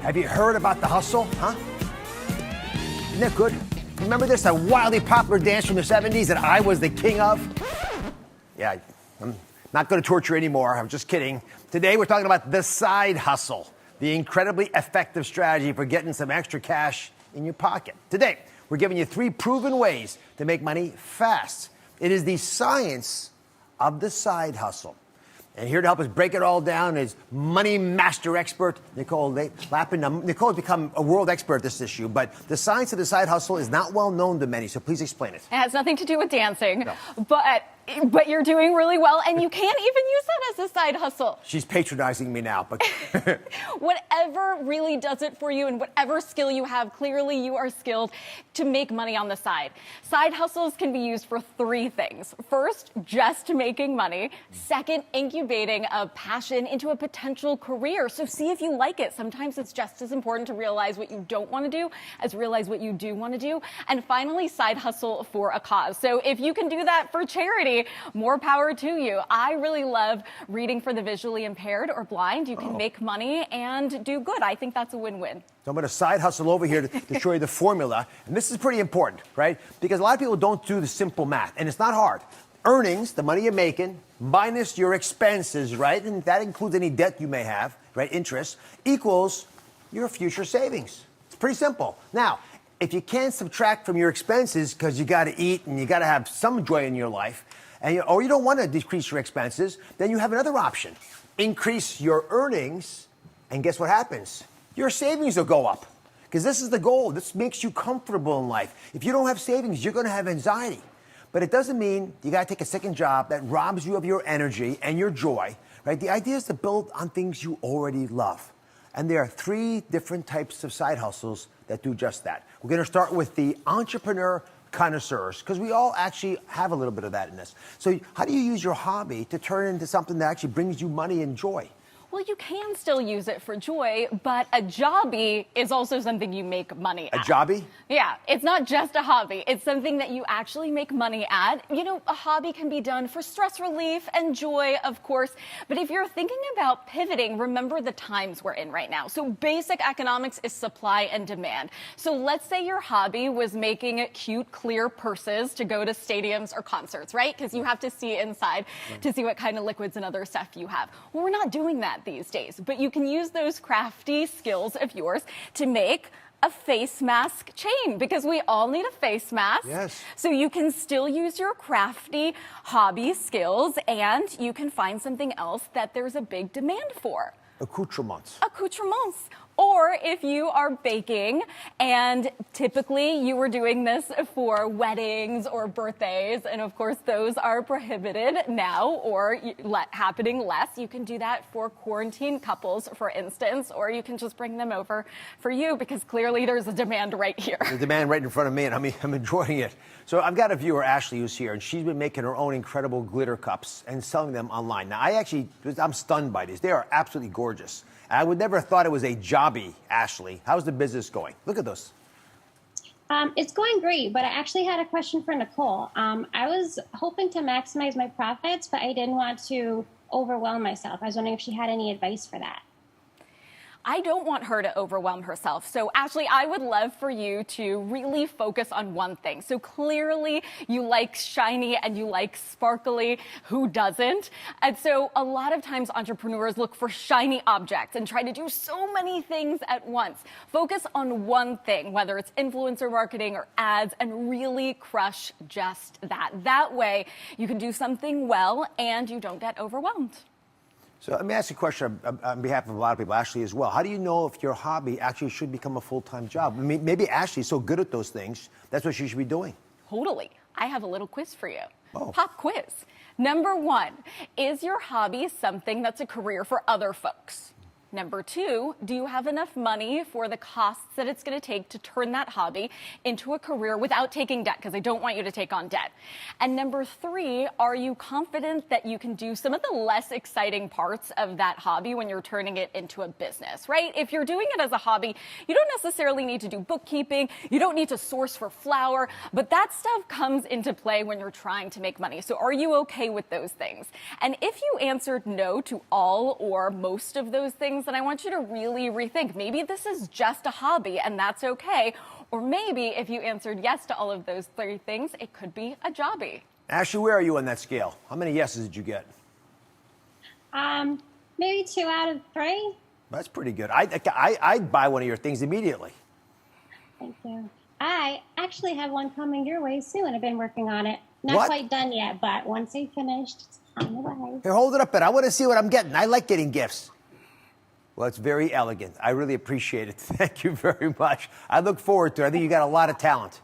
Have you heard about the hustle, huh? Isn't that good? Remember this, a wildly popular dance from the 70s that I was the king of? Yeah, I'm not going to torture you anymore. I'm just kidding. Today, we're talking about the side hustle, the incredibly effective strategy for getting some extra cash in your pocket. Today, we're giving you 3 proven ways to make money fast. It is the science of the side hustle. And here to help us break it all down is money master expert Nicole Lapin. Now, Nicole has become a world expert at this issue, but the science of the side hustle is not well known to many, so please explain it. It has nothing to do with dancing, No. but you're doing really well, and you can't even use that as a side hustle. She's patronizing me now, but Whatever really does it for you and whatever skill you have, clearly you are skilled to make money on the side. Side hustles can be used for 3 things. First, just making money. Second, incubating a passion into a potential career. So see if you like it. Sometimes it's just as important to realize what you don't want to do as realize what you do want to do. And finally, side hustle for a cause. So if you can do that for charity, more power to you. I really love reading for the visually impaired or blind. You can make money and do good. I think that's a win-win. So I'm going to side hustle over here to show you the formula. And this is pretty important, right? Because a lot of people don't do the simple math, and it's not hard. Earnings, the money you're making, minus your expenses, right? And that includes any debt you may have, right? Interest, equals your future savings. It's pretty simple. Now, if you can't subtract from your expenses because you got to eat and you got to have some joy in your life, or you don't want to decrease your expenses, then you have another option. Increase your earnings, and guess what happens? Your savings will go up. Because this is the goal. This makes you comfortable in life. If you don't have savings, you're going to have anxiety. But it doesn't mean you got to take a second job that robs you of your energy and your joy, right? The idea is to build on things you already love. And there are 3 different types of side hustles that do just that. We're going to start with the entrepreneur connoisseurs, because we all actually have a little bit of that in us. So how do you use your hobby to turn into something that actually brings you money and joy? Well, you can still use it for joy, but a jobby is also something you make money at. A jobby? Yeah, it's not just a hobby. It's something that you actually make money at. You know, a hobby can be done for stress relief and joy, of course. But if you're thinking about pivoting, remember the times we're in right now. So basic economics is supply and demand. So let's say your hobby was making cute, clear purses to go to stadiums or concerts, right? Because you have to see inside to see what kind of liquids and other stuff you have. Well, we're not doing that these days, but you can use those crafty skills of yours to make a face mask chain, because we all need a face mask. Yes. So you can still use your crafty hobby skills, and you can find something else that there's a big demand for. Accoutrements. Accoutrements. Or if you are baking, and typically you were doing this for weddings or birthdays, and of course those are prohibited now or happening less. You can do that for quarantine couples, for instance, or you can just bring them over for you, because clearly there's a demand right here. The demand right in front of me, and I'm enjoying it. So I've got a viewer, Ashley, who's here, and she's been making her own incredible glitter cups and selling them online. Now, I'm stunned by these. They are absolutely gorgeous. I would never have thought it was a jobby, Ashley. How's the business going? Look at those. It's going great, but I actually had a question for Nicole. I was hoping to maximize my profits, but I didn't want to overwhelm myself. I was wondering if she had any advice for that. I don't want her to overwhelm herself. So Ashley, I would love for you to really focus on one thing. So clearly you like shiny and you like sparkly. Who doesn't? And so a lot of times entrepreneurs look for shiny objects and try to do so many things at once. Focus on one thing, whether it's influencer marketing or ads, and really crush just that. That way you can do something well and you don't get overwhelmed. So let me ask you a question on behalf of a lot of people, Ashley as well. How do you know if your hobby actually should become a full-time job? I mean, maybe Ashley's so good at those things, that's what she should be doing. Totally. I have a little quiz for you. Oh. Pop quiz. Number 1, is your hobby something that's a career for other folks? Number 2, do you have enough money for the costs that it's going to take to turn that hobby into a career without taking debt? Because I don't want you to take on debt. And number 3, are you confident that you can do some of the less exciting parts of that hobby when you're turning it into a business, right? If you're doing it as a hobby, you don't necessarily need to do bookkeeping. You don't need to source for flour, but that stuff comes into play when you're trying to make money. So are you okay with those things? And if you answered no to all or most of those things, things that I want you to really rethink. Maybe this is just a hobby, and that's okay. Or maybe if you answered yes to all of those 3 things, it could be a jobby. Ashley, where are you on that scale? How many yeses did you get? Maybe 2 out of 3. That's pretty good. I'd buy one of your things immediately. Thank you. I actually have one coming your way soon. I've been working on it. Not What? quite done yet, but once I finished, it's on the way. Here, hold it up, but I want to see what I'm getting. I like getting gifts. Well, it's very elegant. I really appreciate it. Thank you very much. I look forward to it. I think you got a lot of talent.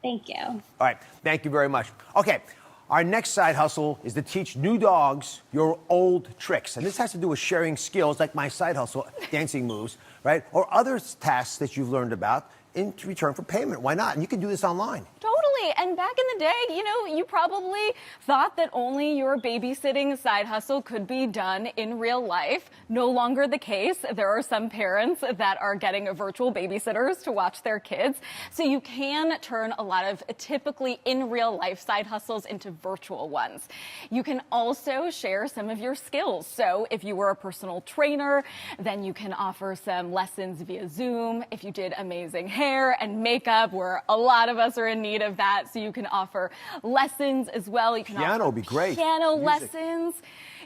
Thank you. All right. Thank you very much. Okay. Our next side hustle is to teach new dogs your old tricks. And this has to do with sharing skills like my side hustle, dancing moves, right? Or other tasks that you've learned about in return for payment. Why not? And you can do this online. Totally. And back in the day, you probably thought that only your babysitting side hustle could be done in real life. No longer the case. There are some parents that are getting virtual babysitters to watch their kids. So you can turn a lot of typically in real life side hustles into virtual ones. You can also share some of your skills. So if you were a personal trainer, then you can offer some lessons via Zoom. If you did amazing hair and makeup, where a lot of us are in need of that, so you can offer lessons as well. You can Piano offer would be great. Piano Music. lessons.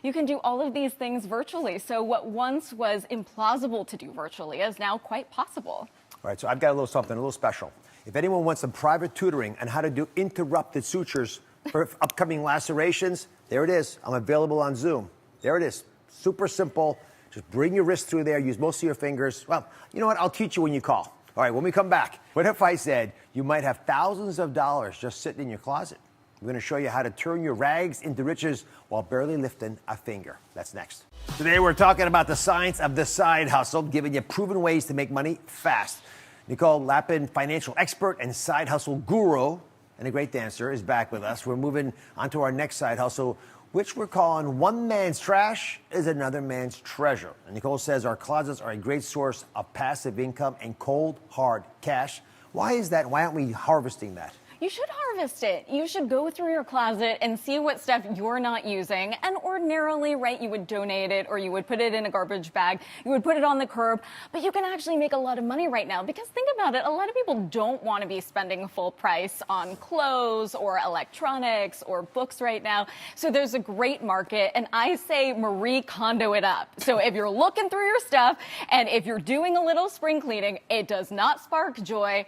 You can do all of these things virtually. So what once was implausible to do virtually is now quite possible. All right, so I've got a little something, a little special. If anyone wants some private tutoring on how to do interrupted sutures for upcoming lacerations, there it is. I'm available on Zoom. There it is. Super simple. Just bring your wrist through there. Use most of your fingers. Well, you know what? I'll teach you when you call. All right, when we come back, what if I said you might have thousands of dollars just sitting in your closet? We're going to show you how to turn your rags into riches while barely lifting a finger. That's next. Today we're talking about the science of the side hustle, giving you proven ways to make money fast. Nicole Lapin, financial expert and side hustle guru, and a great dancer, is back with us. We're moving on to our next side hustle, which we're calling One Man's Trash is Another Man's Treasure. And Nicole says our closets are a great source of passive income and cold, hard cash. Why is that? Why aren't we harvesting that? You should harvest it. You should go through your closet and see what stuff you're not using. And ordinarily, right, you would donate it or you would put it in a garbage bag. You would put it on the curb. But you can actually make a lot of money right now because think about it. A lot of people don't want to be spending full price on clothes or electronics or books right now. So there's a great market. And I say Marie Kondo it up. So if you're looking through your stuff and if you're doing a little spring cleaning, it does not spark joy,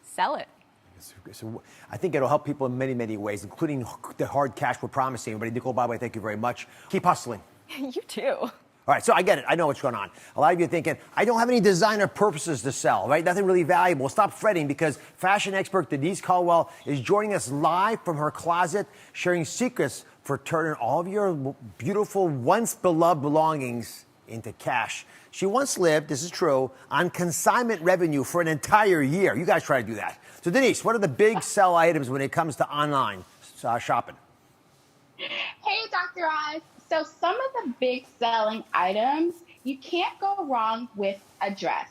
sell it. So I think it'll help people in many, many ways, including the hard cash we're promising everybody. Nicole, by the way, thank you very much. Keep hustling. You too. All right, so I get it. I know what's going on. A lot of you are thinking, I don't have any designer purposes to sell, right? Nothing really valuable. Stop fretting because fashion expert Denise Caldwell is joining us live from her closet, sharing secrets for turning all of your beautiful, once beloved belongings into cash. She once lived, this is true, on consignment revenue for an entire year. You guys try to do that. So Denise, what are the big sell items when it comes to online shopping? Hey, Dr. Oz. So some of the big selling items, you can't go wrong with a dress.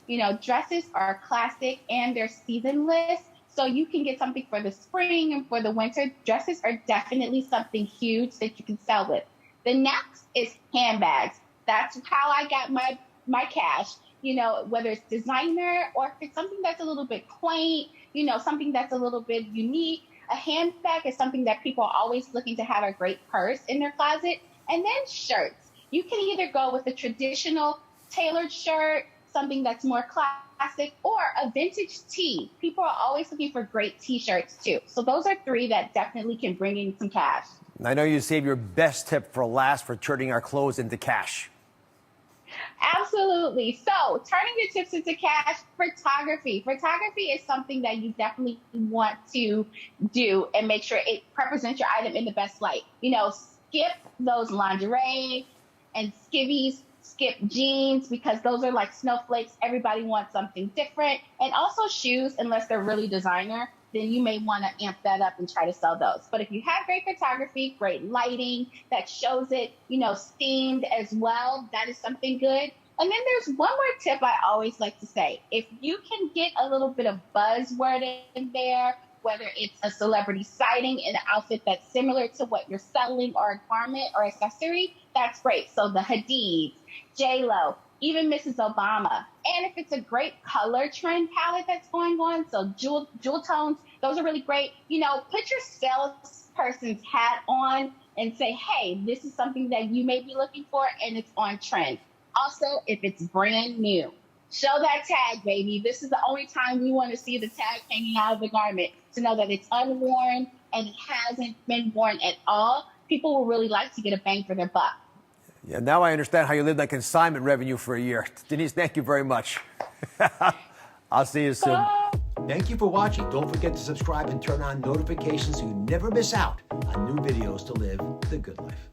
You know, dresses are classic and they're seasonless. So you can get something for the spring and for the winter. Dresses are definitely something huge that you can sell with. The next is handbags. That's how I got my cash. You know, whether it's designer or if it's something that's a little bit quaint, you know, something that's a little bit unique. A handbag is something that people are always looking to have a great purse in their closet. And then shirts. You can either go with a traditional tailored shirt, something that's more classic, or a vintage tee. People are always looking for great t-shirts too. So those are 3 that definitely can bring in some cash. I know you save your best tip for last for turning our clothes into cash. Absolutely. So turning your tips into cash, photography. Photography is something that you definitely want to do and make sure it represents your item in the best light. You know, skip those lingerie and skivvies, skip jeans because those are like snowflakes. Everybody wants something different. And also shoes, unless they're really designer, then you may want to amp that up and try to sell those. But if you have great photography, great lighting that shows it, you know, steamed as well, that is something good. And then there's one more tip I always like to say. If you can get a little bit of buzzword in there whether it's a celebrity sighting in an outfit that's similar to what you're selling or a garment or accessory, that's great. So the Hadids, J-Lo, even Mrs. Obama. And if it's a great color trend palette that's going on, so jewel tones, those are really great. You know, put your salesperson's hat on and say, hey, this is something that you may be looking for and it's on trend. Also, if it's brand new, show that tag, baby. This is the only time we want to see the tag hanging out of the garment to know that it's unworn and it hasn't been worn at all. People will really like to get a bang for their buck. Yeah, now I understand how you lived on consignment revenue for a year. Denise, thank you very much. I'll see you soon. Thank you for watching. Don't forget to subscribe and turn on notifications so you never miss out on new videos to live the good life.